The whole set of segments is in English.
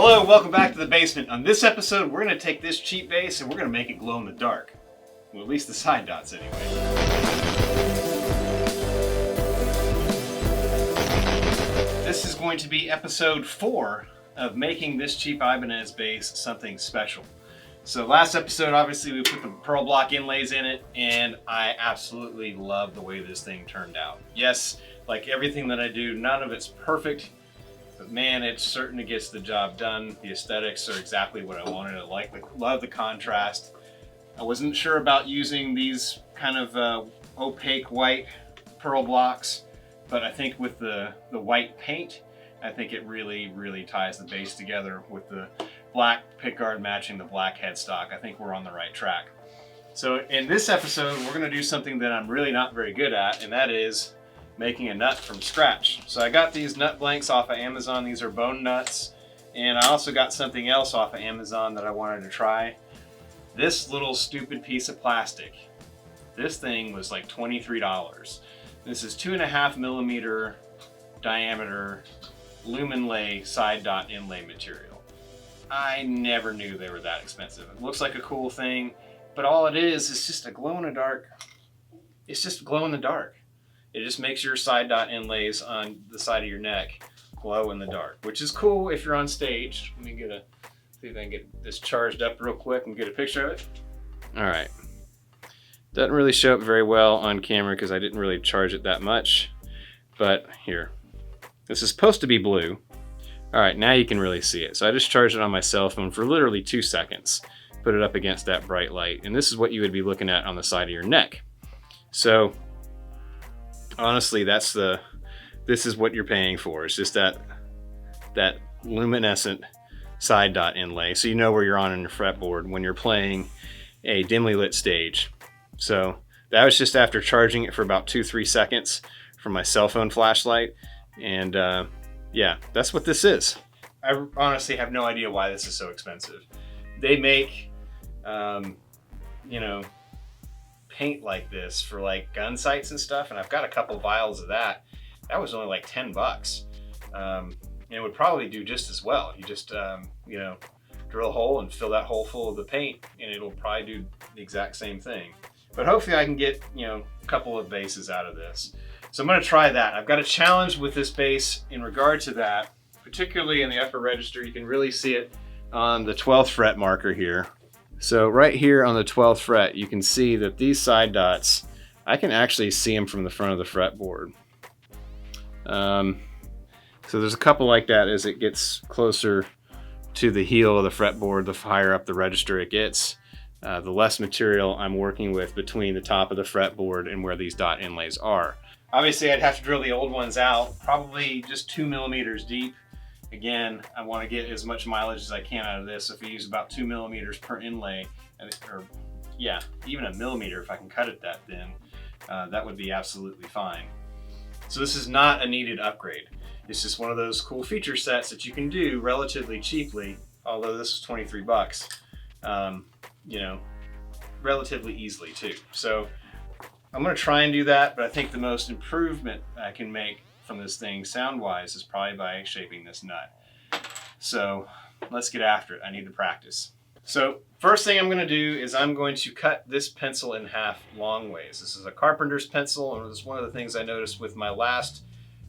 Hello, welcome back to the basement. On this episode, we're going to take this cheap bass and we're going to make it glow in the dark. Well, at least the side dots anyway. This is going to be episode 4 of making this cheap Ibanez bass something special. So last episode, obviously, we put the pearl block inlays in it, and I absolutely love the way this thing turned out. Yes, like everything that I do, none of it's perfect. But man, it certainly gets the job done. The aesthetics are exactly what I wanted. I love the contrast. I wasn't sure about using these kind of opaque white pearl blocks, but I think with the white paint, I think it really ties the bass together with the black pickguard matching the black headstock. I think we're on the right track. So in this episode, we're gonna do something that I'm really not very good at, and that is making a nut from scratch. So I got these nut blanks off of Amazon. These are bone nuts. And I also got something else off of Amazon that I wanted to try. This little stupid piece of plastic. This thing was like $23. This is 2.5 millimeter diameter Luminlay side dot inlay material. I never knew they were that expensive. It looks like a cool thing, but all it is just a glow in the dark. It's just glow in the dark. It just makes your side dot inlays on the side of your neck glow in the dark, which is cool if you're on stage. Let me see if I can get this charged up real quick and get a picture of it. All right. Doesn't really show up very well on camera because I didn't really charge it that much, but here. This is supposed to be blue. All right, now you can really see it. So I just charged it on my cell phone for literally 2 seconds. Put it up against that bright light, and this is what you would be looking at on the side of your neck. So honestly, this is what you're paying for. It's just that luminescent side dot inlay, so you know where you're on your fretboard when you're playing a dimly lit stage. So that was just after charging it for about 2-3 seconds from my cell phone flashlight, and yeah, that's what this is. I honestly have no idea why this is so expensive. They make, paint like this for like gun sights and stuff, and I've got a couple vials of that. That was only like $10. And it would probably do just as well. You just, drill a hole and fill that hole full of the paint, and it'll probably do the exact same thing. But hopefully I can get, a couple of basses out of this. So I'm going to try that. I've got a challenge with this bass in regard to that, particularly in the upper register. You can really see it on the 12th fret marker here. So right here on the 12th fret, you can see that these side dots, I can actually see them from the front of the fretboard. So there's a couple like that as it gets closer to the heel of the fretboard, the higher up the register it gets. The less material I'm working with between the top of the fretboard and where these dot inlays are. Obviously, I'd have to drill the old ones out, probably just 2 millimeters deep. Again, I want to get as much mileage as I can out of this. If I use about 2 millimeters per inlay, or yeah, even a millimeter if I can cut it that thin, that would be absolutely fine. So this is not a needed upgrade. It's just one of those cool feature sets that you can do relatively cheaply, although this is 23 bucks, relatively easily too. So I'm going to try and do that, but I think the most improvement I can make from this thing sound-wise is probably by shaping this nut. So let's get after it. I need to practice. So first thing I'm going to do is I'm going to cut this pencil in half long ways. This is a carpenter's pencil, and it was one of the things I noticed with my last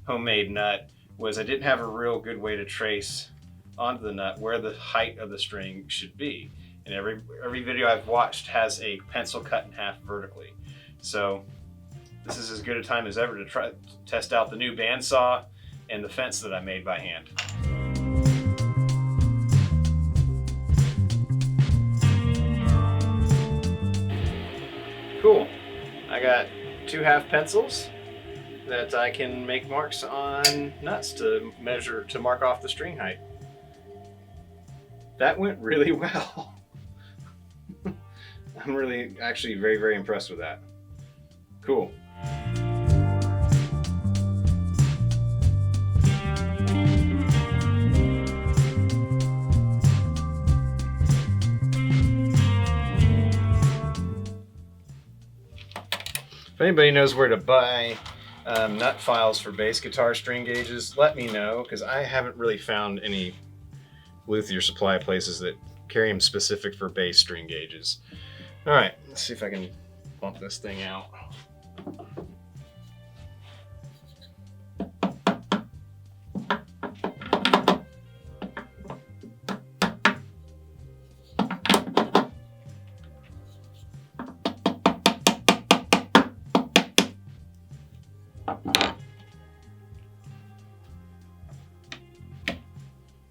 homemade nut was I didn't have a real good way to trace onto the nut where the height of the string should be. And every video I've watched has a pencil cut in half vertically. So this is as good a time as ever to try to test out the new bandsaw and the fence that I made by hand. Cool. I got 2 half pencils that I can make marks on nuts to mark off the string height. That went really well. I'm really actually very impressed with that. Cool. If anybody knows where to buy nut files for bass guitar string gauges, let me know, because I haven't really found any luthier supply places that carry them specific for bass string gauges. All right, let's see if I can bump this thing out.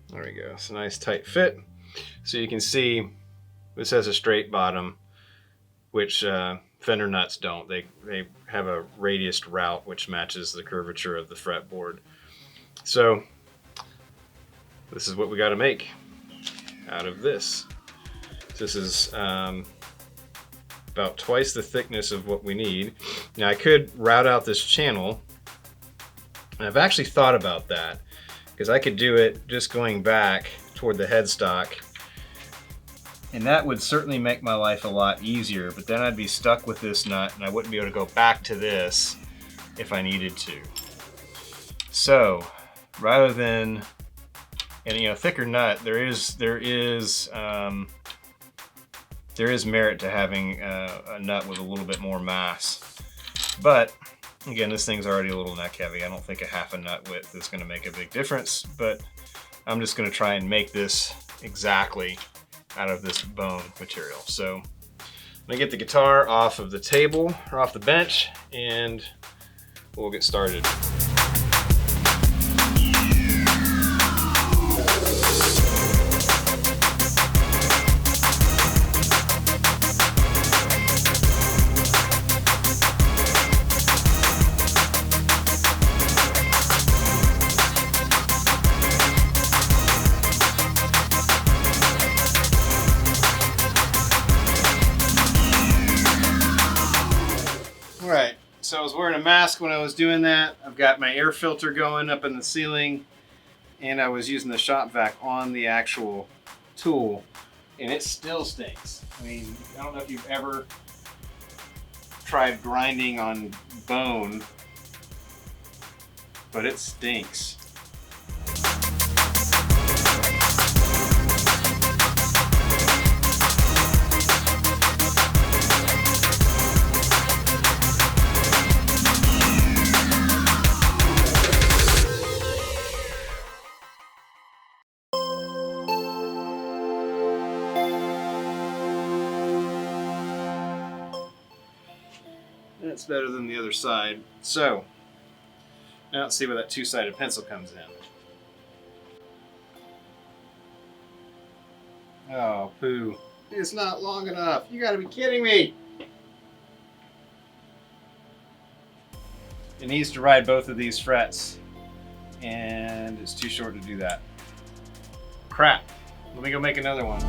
There we go. It's a nice tight fit. So you can see this has a straight bottom, which Fender nuts don't. They have a radiused route which matches the curvature of the fretboard. So this is what we got to make out of this. This is about twice the thickness of what we need. Now I could route out this channel, and I've actually thought about that, because I could do it just going back toward the headstock, and that would certainly make my life a lot easier, but then I'd be stuck with this nut and I wouldn't be able to go back to this if I needed to. So rather than, and you know, thicker nut, there is merit to having a nut with a little bit more mass. But again, this thing's already a little neck heavy. I don't think a half a nut width is going to make a big difference, but I'm just going to try and make this exactly out of this bone material. So I'm going to get the guitar off of the table or off the bench, and we'll get started. Alright, so I was wearing a mask when I was doing that. I've got my air filter going up in the ceiling, and I was using the shop vac on the actual tool, and it still stinks. I mean, I don't know if you've ever tried grinding on bone, but it stinks. That's better than the other side. So now let's see where that two-sided pencil comes in. Oh, poo. It's not long enough. You gotta be kidding me. It needs to ride both of these frets, and it's too short to do that. Crap. Let me go make another one.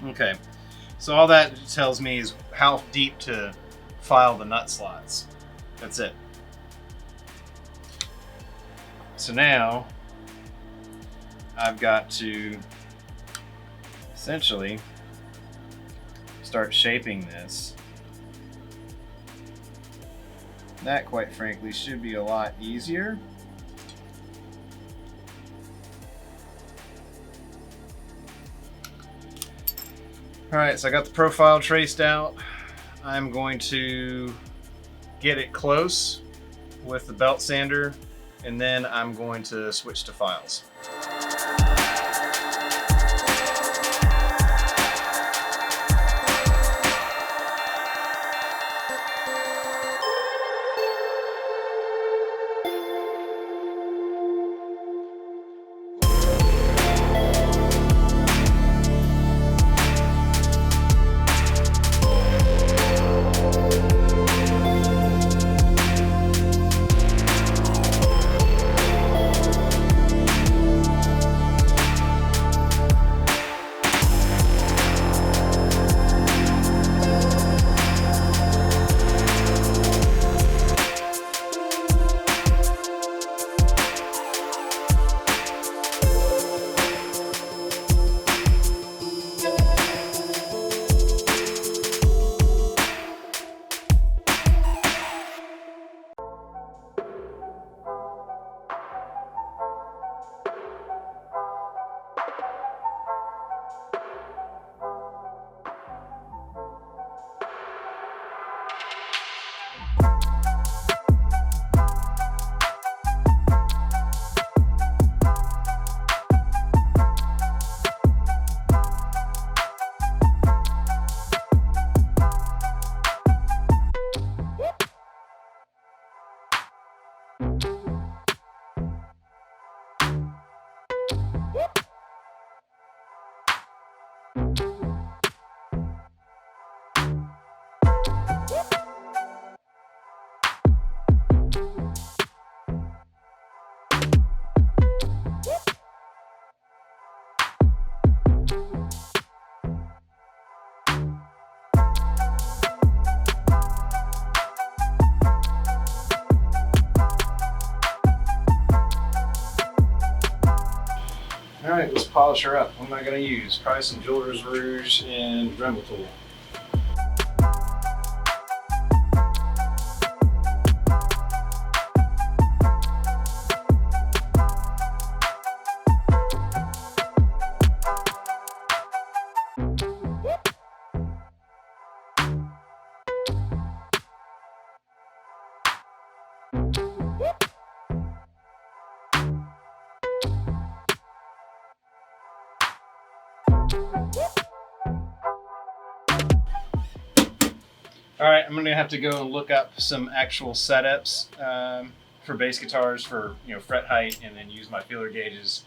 Okay, so all that tells me is how deep to file the nut slots. That's it. So now I've got to essentially start shaping this. That, quite frankly, should be a lot easier. Alright, so I got the profile traced out. I'm going to get it close with the belt sander, and then I'm going to switch to files. All right, let's polish her up. What am I going to use? Probably some Jeweler's Rouge and Dremel tool. All right, I'm gonna have to go and look up some actual setups for bass guitars for fret height, and then use my feeler gauges.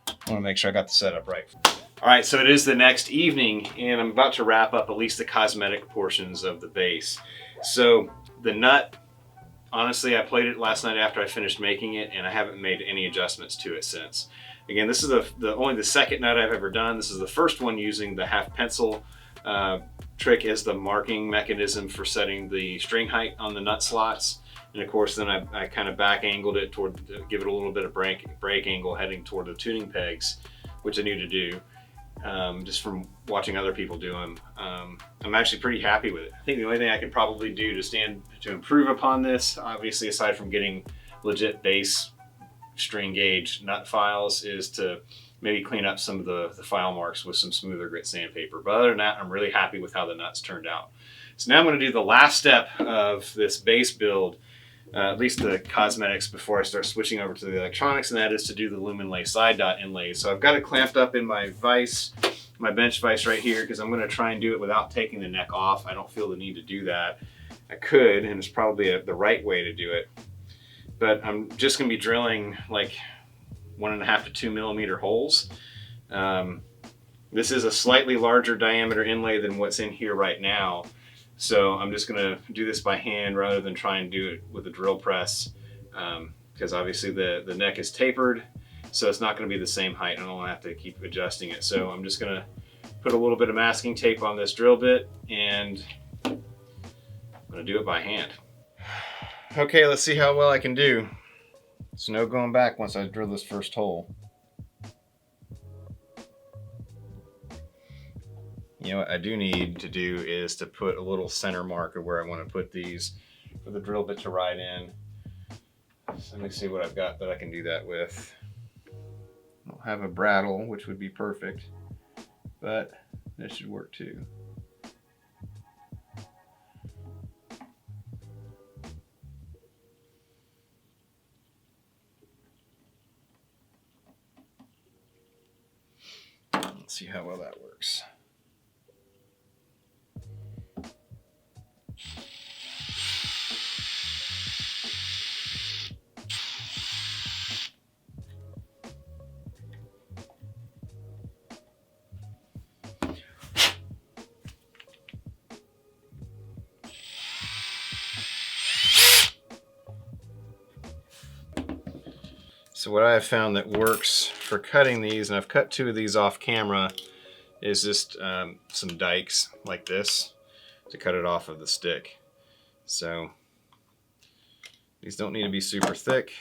I want to make sure I got the setup right. All right, so it is the next evening, and I'm about to wrap up at least the cosmetic portions of the bass. So the nut, honestly, I played it last night after I finished making it, and I haven't made any adjustments to it since. Again, this is only the second nut I've ever done. This is the first one using the half pencil trick as the marking mechanism for setting the string height on the nut slots. And of course, then I kind of back angled it toward, give it a little bit of break angle heading toward the tuning pegs, which I knew to do just from watching other people do them. I'm actually pretty happy with it. I think the only thing I could probably do to improve upon this, obviously aside from getting legit bass string gauge nut files, is to maybe clean up some of the file marks with some smoother grit sandpaper. But other than that, I'm really happy with how the nuts turned out. So now I'm going to do the last step of this bass build, at least the cosmetics, before I start switching over to the electronics, and that is to do the Luminlay side dot inlays. So I've got it clamped up in my vise, my bench vise right here, because I'm going to try and do it without taking the neck off. I don't feel the need to do that. I could, and it's probably the right way to do it. But I'm just going to be drilling like 1.5 to 2 millimeter holes. This is a slightly larger diameter inlay than what's in here right now. So I'm just gonna do this by hand rather than try and do it with a drill press, because obviously the neck is tapered, so it's not gonna be the same height. I don't have to keep adjusting it. So I'm just gonna put a little bit of masking tape on this drill bit, and I'm gonna do it by hand. Okay, let's see how well I can do. There's no going back once I drill this first hole. You know what I do need to do is to put a little center mark of where I want to put these for the drill bit to ride in. So let me see what I've got that I can do that with. I'll have a brattle, which would be perfect, but this should work too. Let's see how well that works. So what I have found that works for cutting these, and I've cut 2 of these off camera, is just some dikes like this to cut it off of the stick. So these don't need to be super thick.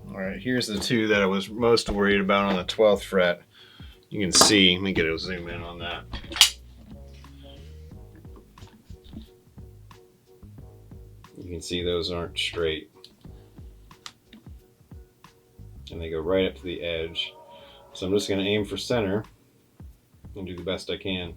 Alright, here's the 2 that I was most worried about on the 12th fret. You can see, let me get a zoom in on that. You can see those aren't straight. And they go right up to the edge. So I'm just going to aim for center and do the best I can.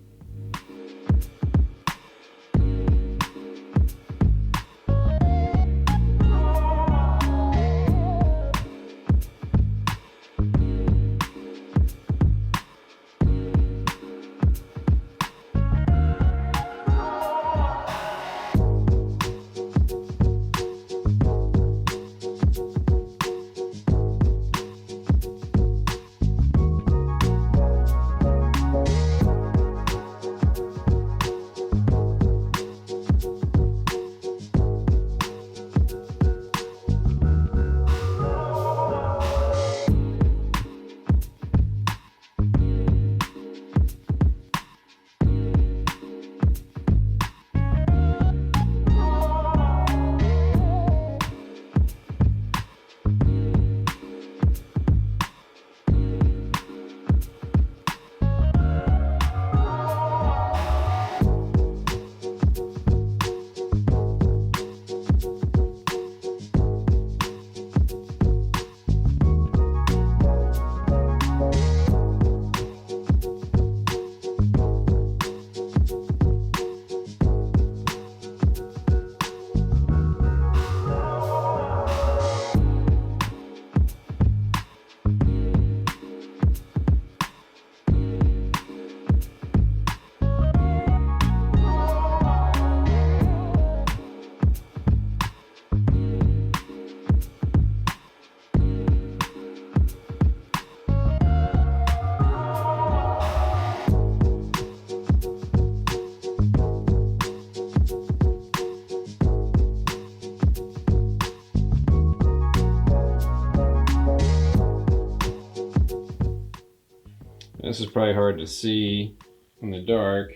This is probably hard to see in the dark,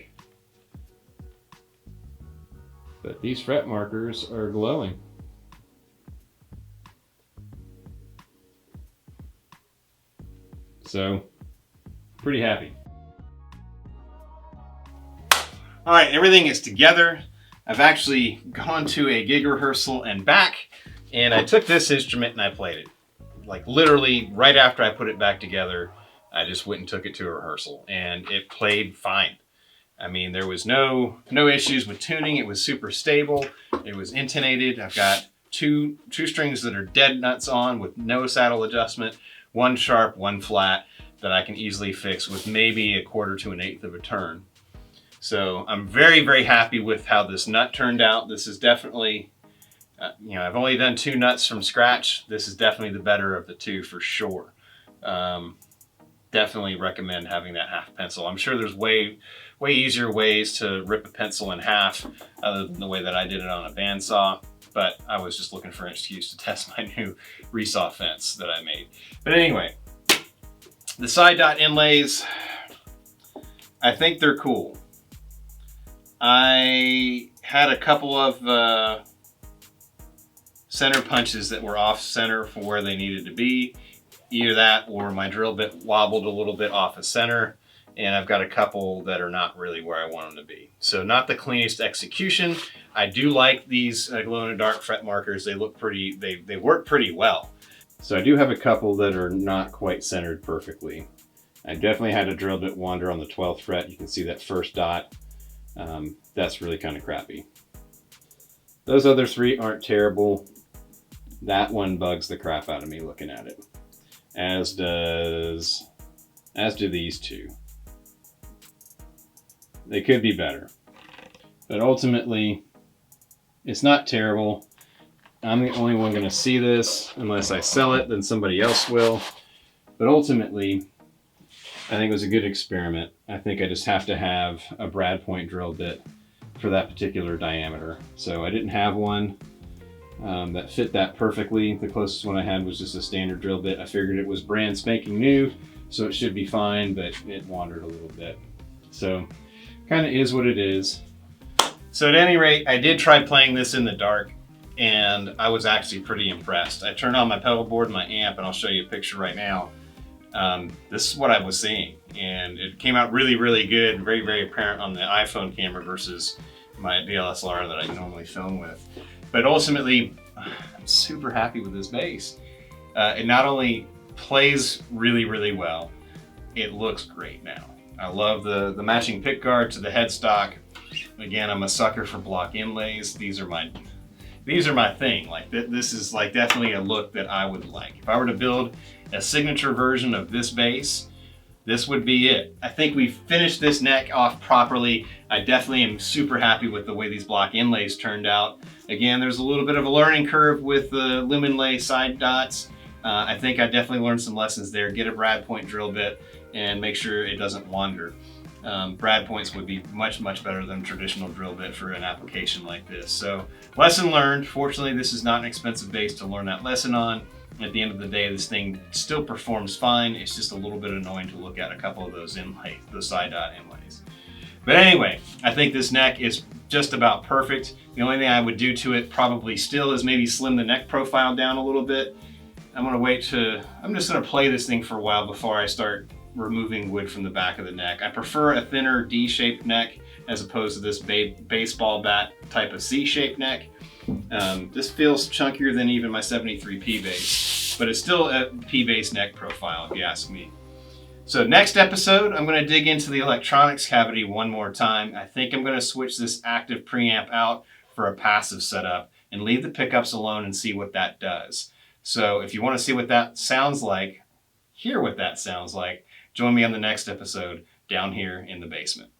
but these fret markers are glowing. So, pretty happy. All right, everything is together. I've actually gone to a gig rehearsal and back, and I took this instrument and I played it. Like literally right after I put it back together, I just went and took it to a rehearsal and it played fine. I mean, there was no issues with tuning. It was super stable. It was intonated. I've got two strings that are dead nuts on with no saddle adjustment, one sharp, one flat that I can easily fix with maybe 1/4 to 1/8 of a turn. So I'm very, very happy with how this nut turned out. This is definitely, I've only done 2 nuts from scratch. This is definitely the better of the 2 for sure. Definitely recommend having that half pencil. I'm sure there's way easier ways to rip a pencil in half other than the way that I did it on a bandsaw. But I was just looking for an excuse to test my new resaw fence that I made. But anyway, the side dot inlays, I think they're cool. I had a couple of center punches that were off center for where they needed to be. Either that or my drill bit wobbled a little bit off of center, and I've got a couple that are not really where I want them to be. So not the cleanest execution. I do like these glow-in-the-dark fret markers. They look pretty, they work pretty well. So I do have a couple that are not quite centered perfectly. I definitely had a drill bit wander on the 12th fret. You can see that first dot. That's really kind of crappy. Those other 3 aren't terrible. That one bugs the crap out of me looking at it. As do these 2. They could be better. But ultimately, it's not terrible. I'm the only one going to see this. Unless I sell it, then somebody else will. But ultimately, I think it was a good experiment. I think I just have to have a brad point drill bit for that particular diameter. So I didn't have one that fit that perfectly. The closest one I had was just a standard drill bit. I figured it was brand spanking new, so it should be fine, but it wandered a little bit. So kind of is what it is. So at any rate, I did try playing this in the dark, and I was actually pretty impressed. I turned on my pedal board and my amp, and I'll show you a picture right now. This is what I was seeing, and it came out really, really good, very, very apparent on the iPhone camera versus my DSLR that I normally film with. But ultimately, I'm super happy with this bass. It not only plays really, really well, it looks great now. I love the matching pick guard to the headstock. Again, I'm a sucker for block inlays. These are my thing. Like this is like definitely a look that I would like. If I were to build a signature version of this bass, this would be it. I think we finished this neck off properly. I definitely am super happy with the way these block inlays turned out. Again, there's a little bit of a learning curve with the Luminlay side dots. I think I definitely learned some lessons there. Get a brad point drill bit and make sure it doesn't wander. Brad points would be much, much better than traditional drill bit for an application like this. So lesson learned. Fortunately, this is not an expensive bass to learn that lesson on. At the end of the day, this thing still performs fine. It's just a little bit annoying to look at a couple of those inlays, those side dot inlays. But anyway, I think this neck is just about perfect. The only thing I would do to it probably still is maybe slim the neck profile down a little bit. I'm just gonna play this thing for a while before I start removing wood from the back of the neck. I prefer a thinner D-shaped neck as opposed to this baseball bat type of C-shaped neck. This feels chunkier than even my 73 P bass, but it's still a P bass neck profile if you ask me. So next episode, I'm going to dig into the electronics cavity one more time. I think I'm going to switch this active preamp out for a passive setup and leave the pickups alone and see what that does. So if you want to see what that sounds like, hear what that sounds like, join me on the next episode down here in the basement.